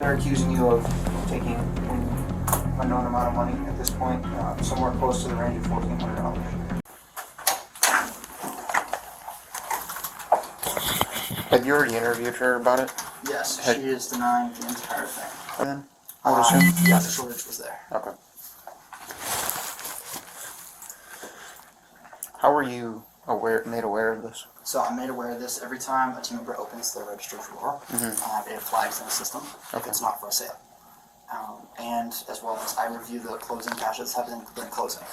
they're accusing you of taking an unknown amount of money at this point, somewhere close to the range of $1,400. Have you already interviewed her about it? Yes, she is denying the entire thing. Then, I would assume? Yeah, the shortage was there. Okay. How were you made aware of this? So I'm made aware of this every time a team member opens their registered drawer. It flags in the system if it's not for sale. And as well as I review the closing cash that's happening during closing.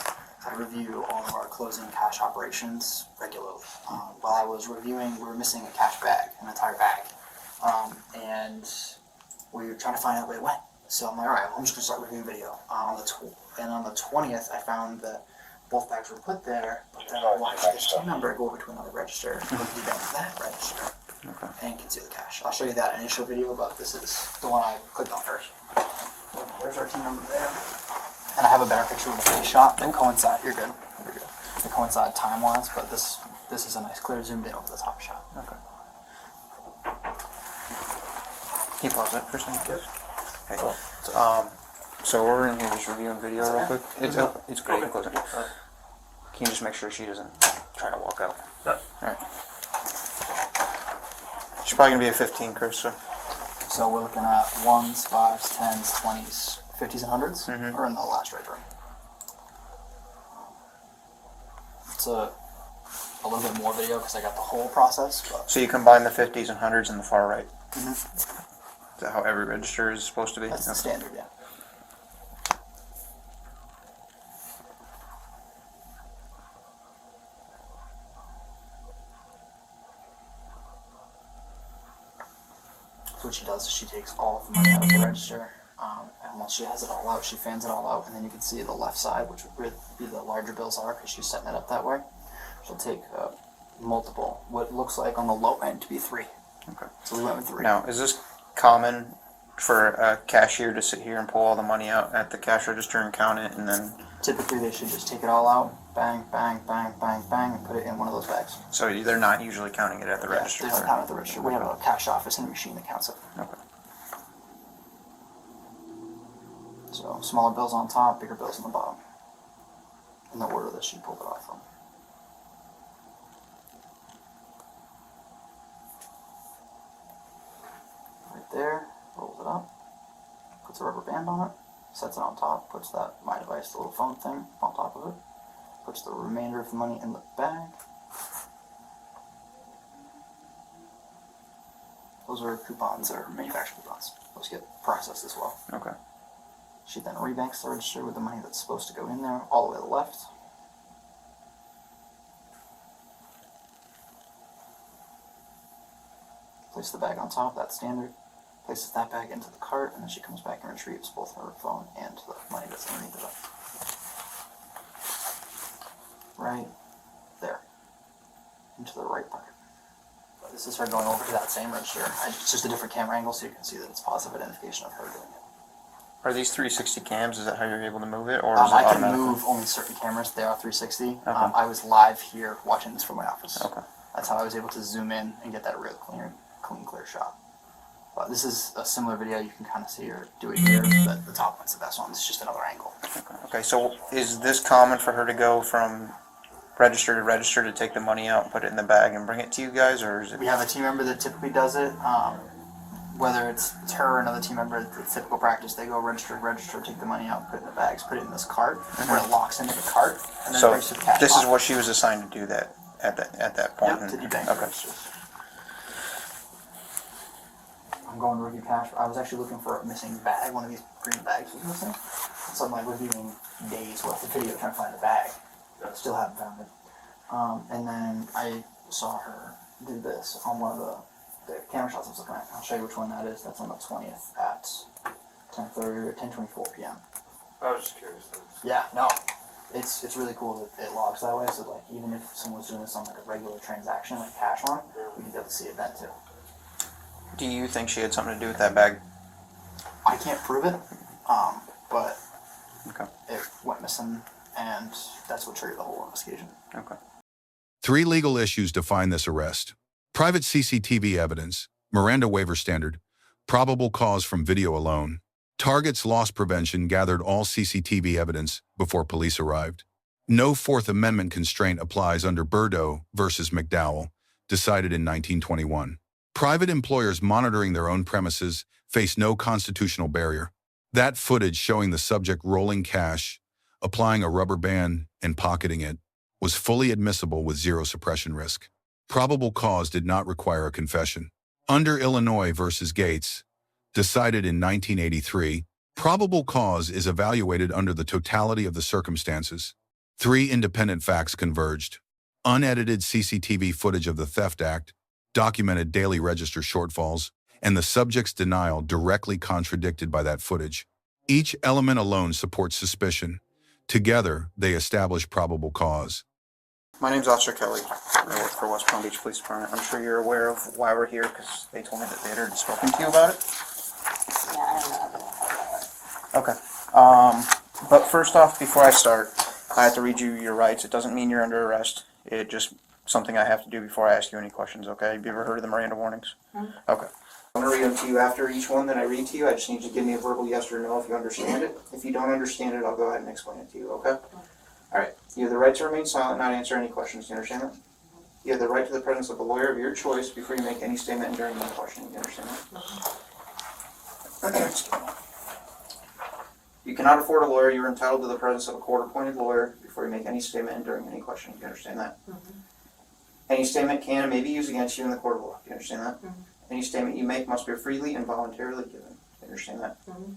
I review all of our closing cash operations regularly. While I was reviewing, we were missing a cash bag, an entire bag. And we were trying to find out where it went. So I'm like, all right, well, I'm just going to start reviewing video. On the 20th, I found that both bags were put there, but then I watched this team member go over to another register and go to that register and conceal the cash. I'll show you that initial video, but this is the one I clicked on first. There's our team member there. And I have a better picture of the face shot that coincide. You're good. You're good. They coincide time-wise, but this is a nice, clear zoomed in over the top shot. Okay. Can you pause it for a second? Good. Okay. So we're in here just reviewing video real quick. It's great. Okay. Close it. Can you just make sure she doesn't try to walk out? Yeah. Alright. She's probably going to be a 15, Chris, So we're looking at 1s, 5s, 10s, 20s, 50s, and 100s? Or in the last right room. It's a little bit more video because I got the whole process. But So you combine the 50s and 100s in the far right? Is that how every register is supposed to be? That's the standard, yeah. So what she does is she takes all of the money out of the register, and once she has it all out, she fans it all out, and then you can see the left side, which would be the larger bills are, because she's setting it up that way. She'll take multiple, what looks like on the low end to be 3. Okay. So we went with 3. Now, is this common for a cashier to sit here and pull all the money out at the cash register and count it, and then... Typically, they should just take it all out, bang, bang, bang, bang, bang, and put it in one of those bags. So they're not usually counting it at the register? They don't count at the register. We have a cash office and a machine that counts it. Okay. So smaller bills on top, bigger bills on the bottom. In the order that she pulled it off from. Right there, rolls it up, puts a rubber band on it, sets it on top, puts that My Device, the little phone thing, on top of it, puts the remainder of the money in the bag. Those are coupons, or manufacturer coupons. Those get processed as well. Okay. She then rebanks the register with the money that's supposed to go in there, all the way to the left. Place the bag on top, that's standard. Places that bag into the cart, and then she comes back and retrieves both her phone and the money that's underneath of it. Right there. Into the right pocket. But this is her going over to that same register. It's just a different camera angle so you can see that it's positive identification of her doing it. Are these 360 cams? Is that how you're able to move it, or is it I can automatic? move only certain cameras. They are 360. Okay. I was live here watching this from my office. Okay. That's how I was able to zoom in and get that real clear shot. But this is a similar video. You can kind of see her do it here, but the top one's the best one. It's just another angle. Okay, so is this common for her to go from register to register to take the money out and put it in the bag and bring it to you guys, or is it? We have a team member that typically does it. Whether it's her or another team member, it's typical practice. They go register, take the money out, put it in the bags, put it in this cart, where it locks into the cart, and then So brings to the cash this is box. what she was assigned to do that at that point. Yep, to debank Okay. registers. I'm going to review cash. I was actually looking for a missing bag. One of these green bags was missing. So I'm like reviewing days worth of video trying to find the bag. Still haven't found it. And then I saw her do this on one of the camera shots I was looking at. I'll show you which one that is. That's on the 20th at 10:30 or 10:24 p.m. I was just curious. Yeah, no. It's really cool that it logs that way. So like even if someone's doing this on like a regular transaction, like cash one, we can be able to see it then too. Do you think she had something to do with that bag? I can't prove it, but Okay. it went missing, and that's what triggered the whole investigation. Okay. 3 legal issues define this arrest: private CCTV evidence, Miranda waiver standard, Probable cause from video alone. Target's loss prevention gathered all CCTV evidence before police arrived. No Fourth Amendment constraint applies under Berghuis versus McDowell, decided in 1921. Private employers monitoring their own premises face no constitutional barrier. That footage showing the subject rolling cash, applying a rubber band, and pocketing it was fully admissible with zero suppression risk. Probable cause did not require a confession. Under Illinois versus Gates, decided in 1983, probable cause is evaluated under the totality of the circumstances. 3 independent facts converged. Unedited CCTV footage of the theft act, documented daily register shortfalls, and the subject's denial directly contradicted by that footage. Each element alone supports suspicion. Together, they establish probable cause. My name's Officer Kelly. I work for West Palm Beach Police Department. I'm sure you're aware of why we're here because they told me that they had already spoken to you about it. Yeah, I don't know about that. Okay. But first off, before I start, I have to read you your rights. It doesn't mean you're under arrest. It's just something I have to do before I ask you any questions, okay? Have you ever heard of the Miranda warnings? Mm-hmm. Okay. I'm going to read them to you after each one that I read to you. I just need you to give me a verbal yes or no if you understand it. If you don't understand it, I'll go ahead and explain it to you, okay? All right. You have the right to remain silent, not answer any questions. Do you understand that? You have the right to the presence of a lawyer of your choice before you make any statement during any questioning. Do you understand that? You cannot afford a lawyer. You are entitled to the presence of a court-appointed lawyer before you make any statement and during any questioning. Do you understand that? Mm-hmm. Any statement can and may be used against you in the court of law. Do you understand that? Mm-hmm. Any statement you make must be freely and voluntarily given. Do you understand that? Mm-hmm.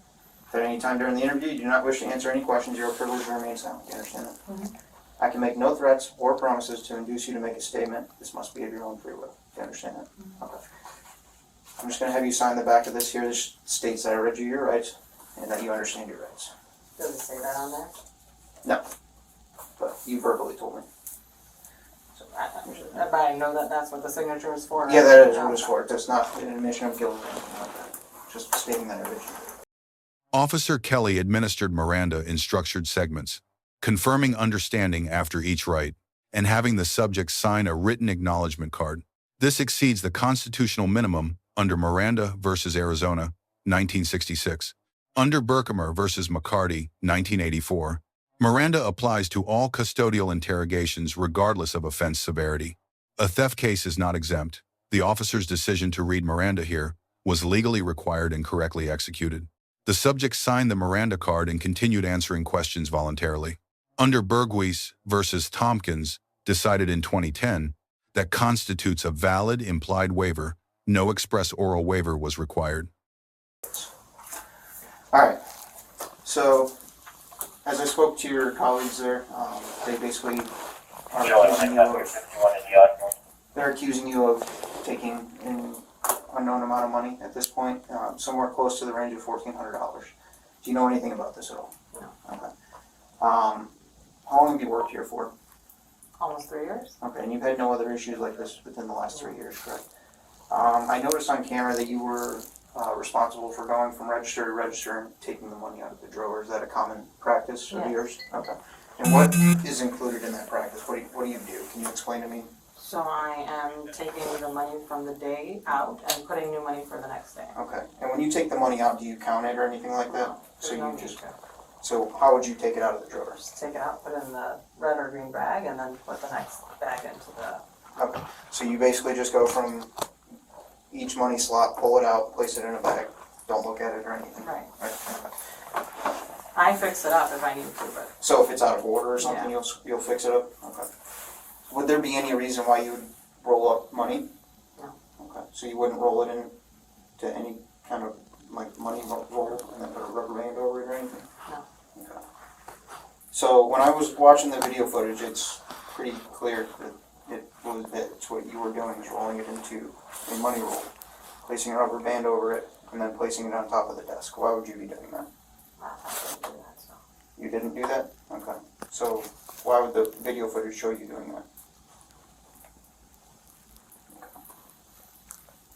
If at any time during the interview you do not wish to answer any questions, you are privileged to remain silent. Do you understand that? Mm-hmm. I can make no threats or promises to induce you to make a statement. This must be of your own free will. Do you understand that? Mm-hmm. Okay. I'm just going to have you sign the back of this here. This states that I read you your rights and that you understand your rights. Does it say that on there? No. But you verbally told me. So but I know that that's what the signature is for. Yeah, that is what it's for. It's not an admission of guilt or anything like that. Just stating that I read you. Officer Kelly administered Miranda in structured segments, confirming understanding after each right, and having the subject sign a written acknowledgement card. This exceeds the constitutional minimum under Miranda versus Arizona, 1966. Under Berghuis versus McCarty, 1984, Miranda applies to all custodial interrogations regardless of offense severity. A theft case is not exempt. The officer's decision to read Miranda here was legally required and correctly executed. The subject signed the Miranda card and continued answering questions voluntarily. Under Berghuis versus Thompkins, decided in 2010, that constitutes a valid implied waiver. No express oral waiver was required. All right. So, as I spoke to your colleagues there, they basically are accusing you of, they're accusing you of taking an unknown amount of money at this point, somewhere close to the range of $1,400. Do you know anything about this at all? No. Okay. How long have you worked here for? Almost 3 years. Okay, and you've had no other issues like this within the last 3 years, correct? I noticed on camera that you were responsible for going from register to register and taking the money out of the drawer. Is that a common practice of yours? Okay. And what is included in that practice? What do you do? Can you explain to me? So I am taking the money from the day out and putting new money for the next day. Okay. And when you take the money out, do you count it or anything like that? No, So no you need just. to. So how would you take it out of the drawer? Just take it out, put it in the red or green bag, and then put the next bag into the. Okay. So you basically just go from each money slot, pull it out, place it in a bag, don't look at it or anything. Right. Okay. I fix it up if I need to, but. So if it's out of order or something, Yeah. you'll fix it up? Okay. Would there be any reason why you would roll up money? No. Okay. So you wouldn't roll it into any kind of like money roll and then put a rubber band over it or anything? No. Okay. So when I was watching the video footage, it's pretty clear that it's what you were doing, is rolling it into a money roll, placing a rubber band over it, and then placing it on top of the desk. Why would you be doing that? I didn't do that, so. You didn't do that? Okay. So why would the video footage show you doing that? Okay.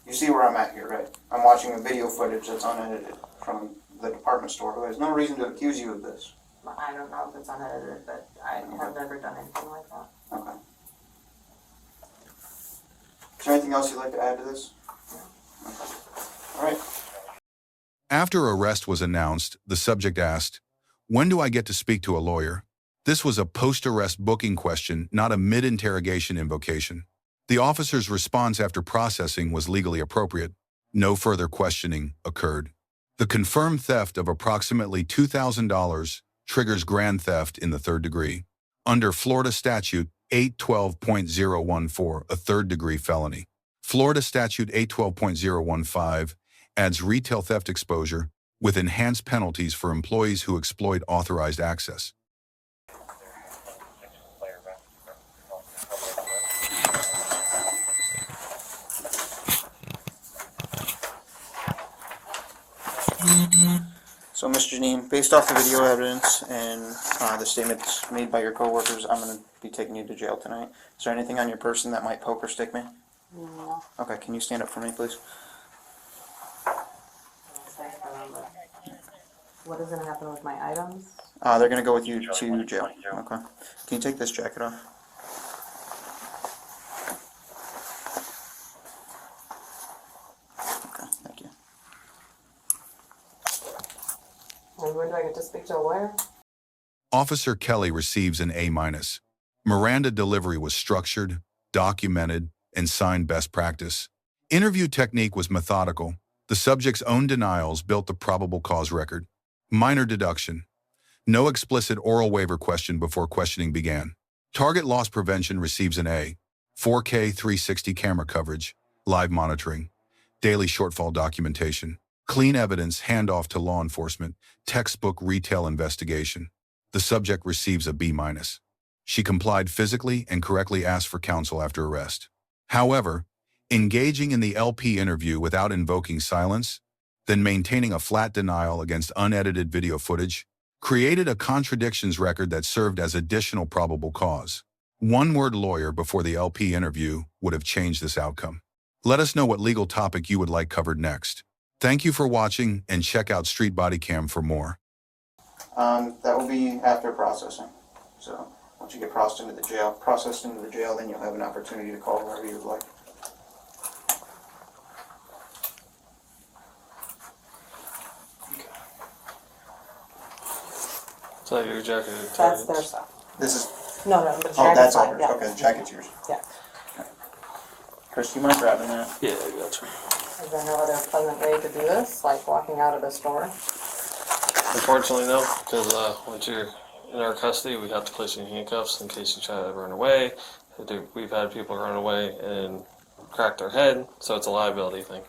You see where I'm at here, right? I'm watching a video footage that's unedited from the department store. There's no reason to accuse you of this. I don't know if it's unedited, but I have never done anything like that. Okay. Is there anything else you'd like to add to this? No. Okay. All right. After arrest was announced, the subject asked, "When do I get to speak to a lawyer?" This was a post-arrest booking question, not a mid-interrogation invocation. The officer's response after processing was legally appropriate. No further questioning occurred. The confirmed theft of approximately $2,000 triggers grand theft in the third degree. Under Florida Statute 812.014, a third-degree felony. Florida Statute 812.015 adds retail theft exposure with enhanced penalties for employees who exploit authorized access. So, Ms. Janine, based off the video evidence and the statements made by your coworkers, I'm going to be taking you to jail tonight. Is there anything on your person that might poke or stick me? No. Okay, can you stand up for me, please? What is gonna happen with my items? They're going to go with you to jail. Okay. Can you take this jacket off? Okay, thank you. And when do I get to speak to a lawyer? Officer Kelly receives an A-. Miranda delivery was structured, documented, and signed best practice. Interview technique was methodical. The subject's own denials built the probable cause record. Minor deduction. No explicit oral waiver question before questioning began. Target loss prevention receives an A. 4K 360 camera coverage, live monitoring, daily shortfall documentation, clean evidence handoff to law enforcement, textbook retail investigation. The subject receives a B-. She complied physically and correctly asked for counsel after arrest. However, engaging in the LP interview without invoking silence, then maintaining a flat denial against unedited video footage, created a contradictions record that served as additional probable cause. One-word lawyer before the LP interview would have changed this outcome. Let us know what legal topic you would like covered next. Thank you for watching, and check out Street Bodycam for more. That will be after processing. So once you get processed into the jail, then you'll have an opportunity to call wherever you would like. So your jacket. That's their stuff. This is. No, the Oh, jacket's that's mine, ours. yeah. Okay, the jacket's yours. Yeah. Chris, do you mind grabbing that? Yeah, I got you. Is there no other pleasant way to do this, like walking out of the store? Unfortunately, no, because once you're in our custody, we have to place you in handcuffs in case you try to run away. We've had people run away and crack their head, so it's a liability thing.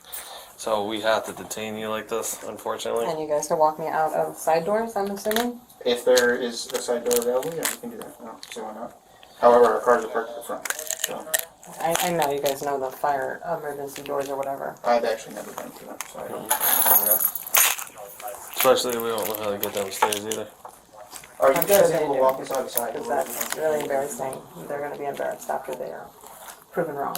So we have to detain you like this, unfortunately. And you guys can walk me out of side doors, I'm assuming? If there is a side door available, yeah, you can do that. No, so why not? However, our cars are parked at the front. So I know you guys know the fire emergency doors or whatever. I've actually never been to them, so I don't know. Especially we don't know how to get downstairs either. Are you I'm guys sure they able to do. walk inside the side Because door? that's really embarrassing. They're gonna be embarrassed after they are proven wrong.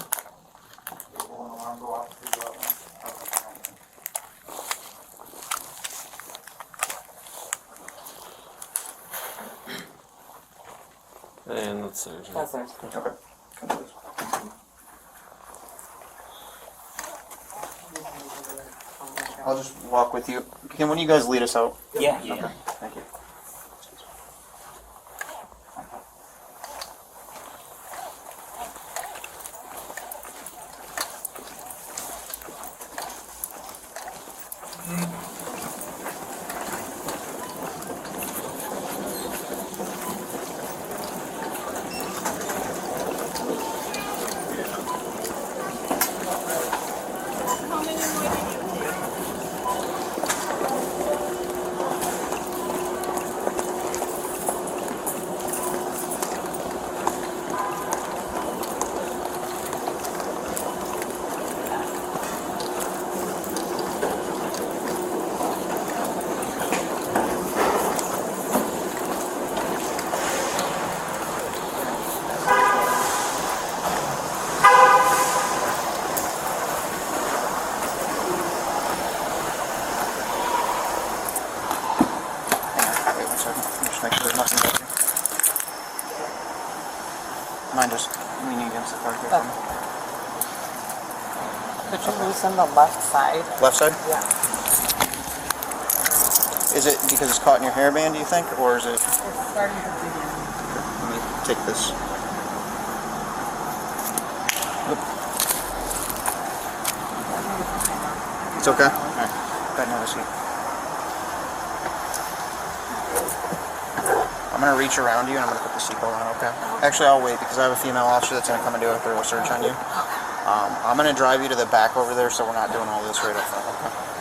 And that's theirs. That's theirs. Okay. Come to this. I'll just walk with you. Can one of you guys lead us out? Yeah. Okay. Thank you. Wait 1 second. Just make sure there's nothing back here. Mind just leaning against the car here. for me. Could you loosen the left side? Left side? Yeah. Is it because it's caught in your hairband, do you think, or is it? It's starting to dig in. Let me take this. Oop. It's okay? Alright. Go ahead and have a seat. I'm going to reach around you and I'm going to put the seatbelt on, okay? Actually, I'll wait because I have a female officer that's going to come and do a thorough search on you. I'm going to drive you to the back over there so we're not doing all this right up front, okay?